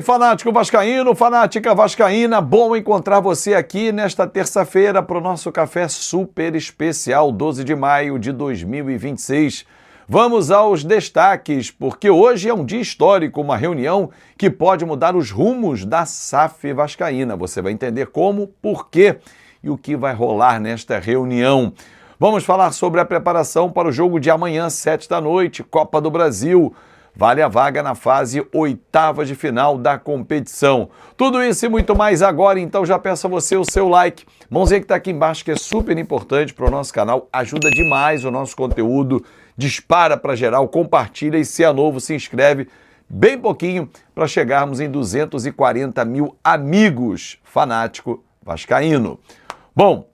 Fanático vascaíno, fanática vascaína, bom encontrar você aqui nesta terça-feira para o nosso café super especial, 12 de maio de 2026. Vamos aos destaques, porque hoje é um dia histórico, uma reunião que pode mudar os rumos da SAF vascaína. Você vai entender como, por quê e o que vai rolar nesta reunião. Vamos falar sobre a preparação para o jogo de amanhã, 7 da noite, Copa do Brasil. Vale a vaga na fase oitavas de final da competição. Tudo isso e muito mais agora, então já peço a você o seu like. Mãozinha que está aqui embaixo, que é super importante para o nosso canal, ajuda demais o nosso conteúdo, dispara para geral, compartilha e se é novo, se inscreve bem pouquinho para chegarmos em 240 mil amigos fanático vascaíno. Bom,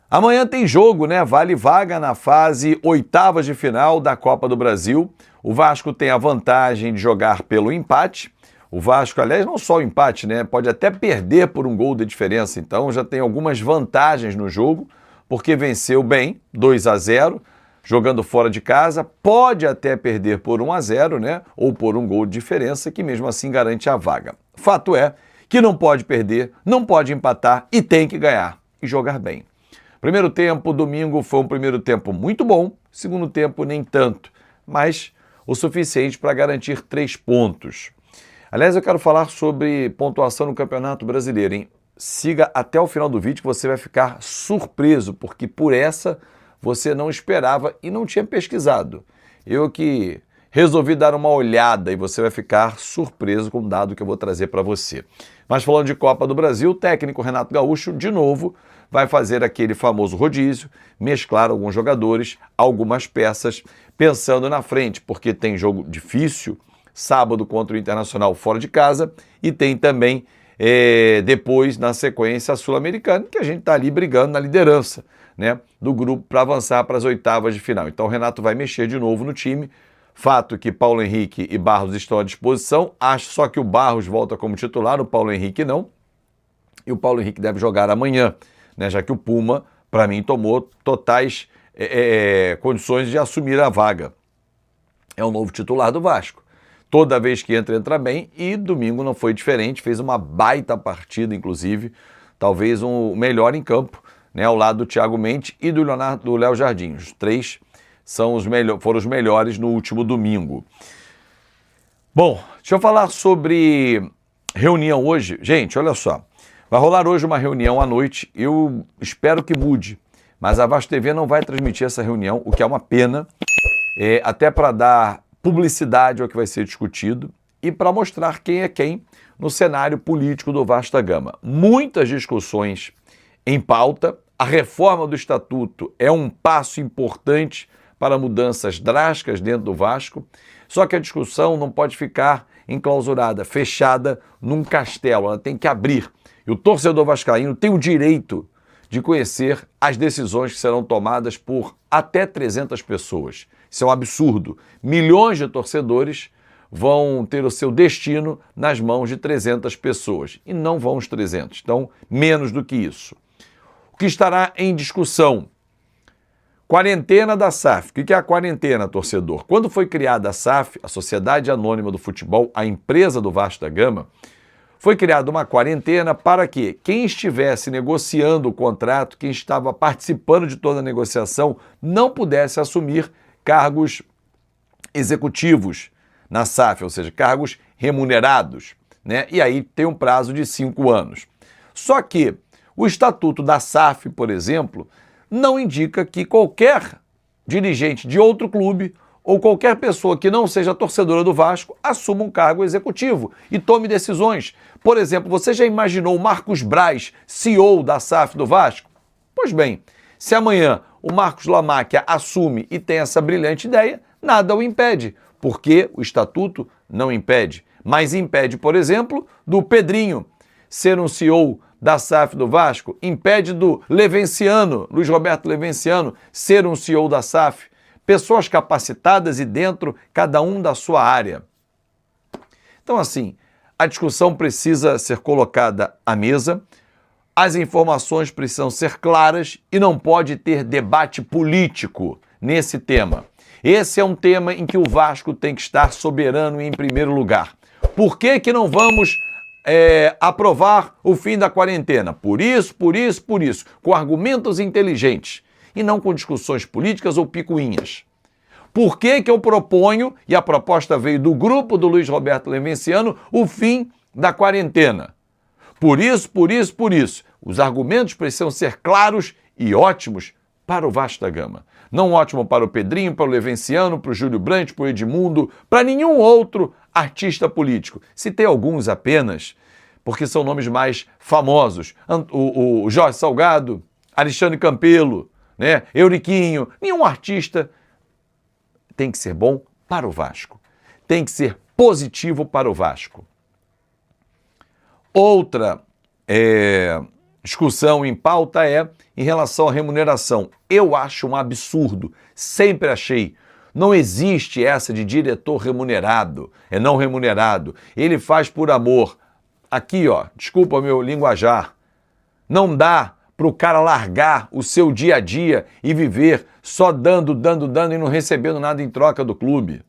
amanhã tem jogo, né? Vale vaga na fase oitavas de final da Copa do Brasil. O Vasco tem a vantagem de jogar pelo empate. O Vasco, aliás, não só o empate, né? Pode até perder por um gol de diferença. Então já tem algumas vantagens no jogo, porque venceu bem, 2-0, jogando fora de casa. Pode até perder por 1-0, né? Ou por um gol de diferença, que mesmo assim garante a vaga. Fato é que não pode perder, não pode empatar e tem que ganhar e jogar bem. Primeiro tempo, domingo, foi um primeiro tempo muito bom, segundo tempo nem tanto, mas o suficiente para garantir 3 pontos. Aliás, eu quero falar sobre pontuação no Campeonato Brasileiro, hein? Siga até o final do vídeo que você vai ficar surpreso, porque por essa você não esperava e não tinha pesquisado. Eu que resolvi dar uma olhada e você vai ficar surpreso com o dado que eu vou trazer para você. Mas falando de Copa do Brasil, o técnico Renato Gaúcho, de novo, vai fazer aquele famoso rodízio, mesclar alguns jogadores, algumas peças, pensando na frente, porque tem jogo difícil, sábado contra o Internacional fora de casa, e tem também, depois, na sequência, a Sul-Americana, que a gente está ali brigando na liderança, né, do grupo para avançar para as oitavas de final. Então o Renato vai mexer de novo no time. Fato que Paulo Henrique e Barros estão à disposição, acho só que o Barros volta como titular, o Paulo Henrique não, e o Paulo Henrique deve jogar amanhã, né, já que o Puma, para mim, tomou totais condições de assumir a vaga. É o novo titular do Vasco. Toda vez que entra bem, e domingo não foi diferente, fez uma baita partida, inclusive, talvez o melhor em campo, né, ao lado do Thiago Mendes e do Léo Jardim. Os três foram os melhores no último domingo. Bom, deixa eu falar sobre reunião hoje. Gente, olha só. Vai rolar hoje uma reunião à noite, eu espero que mude, mas a Vasco TV não vai transmitir essa reunião, o que é uma pena, até para dar publicidade ao que vai ser discutido e para mostrar quem é quem no cenário político do Vasco da Gama. Muitas discussões em pauta, a reforma do Estatuto é um passo importante para mudanças drásticas dentro do Vasco, só que a discussão não pode ficar enclausurada, fechada num castelo, ela tem que abrir. E o torcedor vascaíno tem o direito de conhecer as decisões que serão tomadas por até 300 pessoas. Isso é um absurdo. Milhões de torcedores vão ter o seu destino nas mãos de 300 pessoas. E não vão os 300, então menos do que isso. O que estará em discussão? Quarentena da SAF. O que é a quarentena, torcedor? Quando foi criada a SAF, a Sociedade Anônima do Futebol, a empresa do Vasco da Gama, foi criada uma quarentena para que quem estivesse negociando o contrato, quem estava participando de toda a negociação, não pudesse assumir cargos executivos na SAF, ou seja, cargos remunerados, né? E aí tem um prazo de 5 anos. Só que o estatuto da SAF, por exemplo, não indica que qualquer dirigente de outro clube ou qualquer pessoa que não seja torcedora do Vasco assuma um cargo executivo e tome decisões. Por exemplo, você já imaginou o Marcos Braz, CEO da SAF do Vasco? Pois bem, se amanhã o Marcos Lamáquia assume e tem essa brilhante ideia, nada o impede, porque o estatuto não impede. Mas impede, por exemplo, do Pedrinho ser um CEO da SAF do Vasco, impede do Levenciano, Luiz Roberto Levenciano, ser um CEO da SAF. Pessoas capacitadas e dentro, cada um da sua área. Então, assim, a discussão precisa ser colocada à mesa, as informações precisam ser claras e não pode ter debate político nesse tema. Esse é um tema em que o Vasco tem que estar soberano em primeiro lugar. Por que que não vamos aprovar o fim da quarentena? Por isso, com argumentos inteligentes e não com discussões políticas ou picuinhas. Por que que eu proponho, e a proposta veio do grupo do Luiz Roberto Levenciano, o fim da quarentena? Por isso. Os argumentos precisam ser claros e ótimos para o Vasco da Gama. Não ótimo para o Pedrinho, para o Levenciano, para o Júlio Brandt, para o Edmundo, para nenhum outro artista político. Citei alguns apenas, porque são nomes mais famosos. O Jorge Salgado, Alexandre Campelo, né? Euriquinho. Nenhum artista tem que ser bom para o Vasco. Tem que ser positivo para o Vasco. Outra discussão em pauta é em relação à remuneração. Eu acho um absurdo, sempre achei. Não existe essa de diretor remunerado, é não remunerado. Ele faz por amor. Aqui, ó, desculpa o meu linguajar. Não dá para o cara largar o seu dia a dia e viver só dando e não recebendo nada em troca do clube.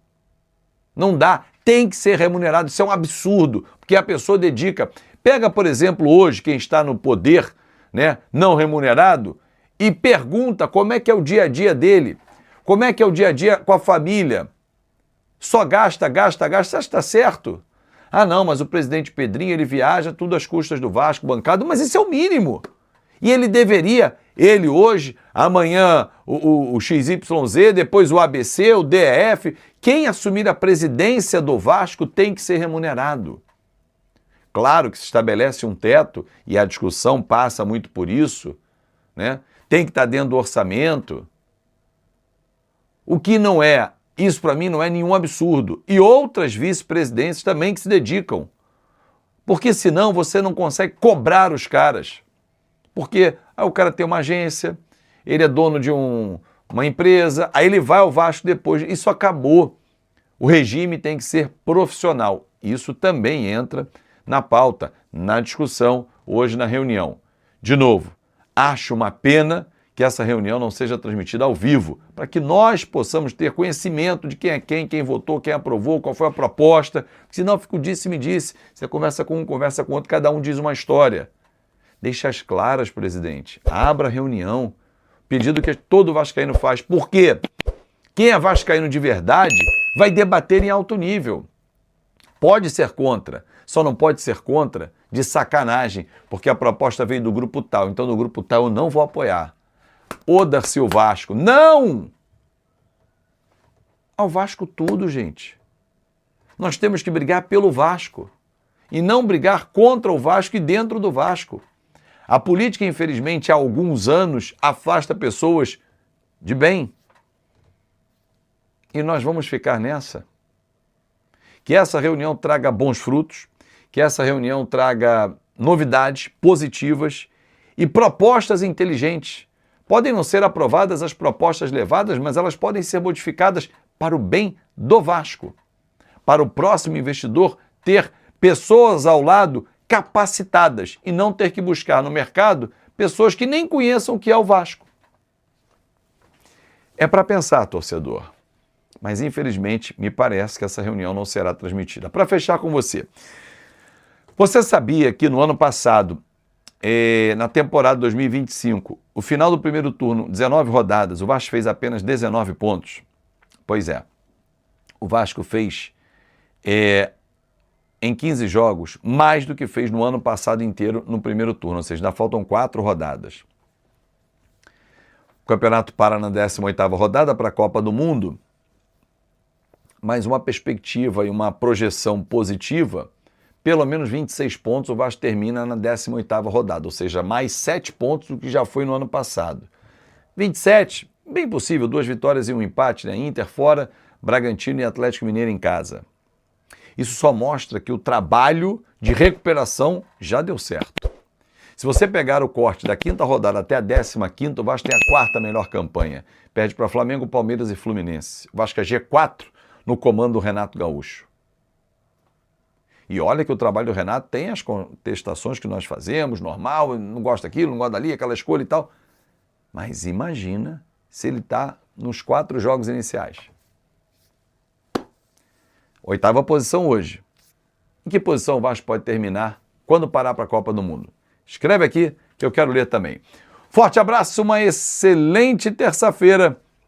Não dá, tem que ser remunerado, isso é um absurdo, porque a pessoa dedica. Pega, por exemplo, hoje quem está no poder, né, não remunerado, e pergunta como é que é o dia a dia dele, como é que é o dia a dia com a família. Só gasta, você acha que está certo? Ah não, mas o presidente Pedrinho, ele viaja tudo às custas do Vasco, bancado, mas isso é o mínimo. E ele deveria, ele hoje, amanhã o XYZ, depois o ABC, o DEF, quem assumir a presidência do Vasco tem que ser remunerado. Claro que se estabelece um teto, e a discussão passa muito por isso, né? Tem que estar dentro do orçamento. O que não é, isso para mim não é nenhum absurdo. E outras vice-presidências também que se dedicam. Porque senão você não consegue cobrar os caras. Porque o cara tem uma agência, ele é dono de uma empresa, aí ele vai ao Vasco depois. Isso acabou. O regime tem que ser profissional. Isso também entra na pauta, na discussão, hoje na reunião. De novo, acho uma pena que essa reunião não seja transmitida ao vivo, para que nós possamos ter conhecimento de quem é quem votou, quem aprovou, qual foi a proposta. Senão fica o disse-me-disse. Você conversa com um, conversa com outro, cada um diz uma história. Deixa as claras, presidente. Abra a reunião. Pedido que todo vascaíno faz. Por quê? Quem é vascaíno de verdade vai debater em alto nível. Pode ser contra, só não pode ser contra de sacanagem, porque a proposta veio do grupo tal, então do grupo tal eu não vou apoiar. Oda-se o Vasco. Não! Ao Vasco tudo, gente. Nós temos que brigar pelo Vasco e não brigar contra o Vasco e dentro do Vasco. A política, infelizmente, há alguns anos afasta pessoas de bem. E nós vamos ficar nessa. Que essa reunião traga bons frutos, que essa reunião traga novidades positivas e propostas inteligentes. Podem não ser aprovadas as propostas levadas, mas elas podem ser modificadas para o bem do Vasco. Para o próximo investidor ter pessoas ao lado capacitadas e não ter que buscar no mercado pessoas que nem conheçam o que é o Vasco. É para pensar, torcedor. Mas, infelizmente, me parece que essa reunião não será transmitida. Para fechar com você, você sabia que no ano passado, na temporada 2025, o final do primeiro turno, 19 rodadas, o Vasco fez apenas 19 pontos? Pois é, o Vasco fez em 15 jogos mais do que fez no ano passado inteiro no primeiro turno, ou seja, ainda faltam 4 rodadas. O campeonato para na 18ª rodada para a Copa do Mundo, mas uma perspectiva e uma projeção positiva, pelo menos 26 pontos o Vasco termina na 18ª rodada, ou seja, mais 7 pontos do que já foi no ano passado. 27, bem possível, 2 vitórias e um empate, né? Inter fora, Bragantino e Atlético Mineiro em casa. Isso só mostra que o trabalho de recuperação já deu certo. Se você pegar o corte da 5ª rodada até a 15ª, o Vasco tem a 4ª melhor campanha. Perde para Flamengo, Palmeiras e Fluminense. O Vasco é G4 no comando do Renato Gaúcho. E olha que o trabalho do Renato tem as contestações que nós fazemos, normal, não gosta daquilo, não gosta dali, aquela escolha e tal. Mas imagina se ele está nos 4 jogos iniciais. 8ª posição hoje. Em que posição o Vasco pode terminar quando parar para a Copa do Mundo? Escreve aqui que eu quero ler também. Forte abraço, uma excelente terça-feira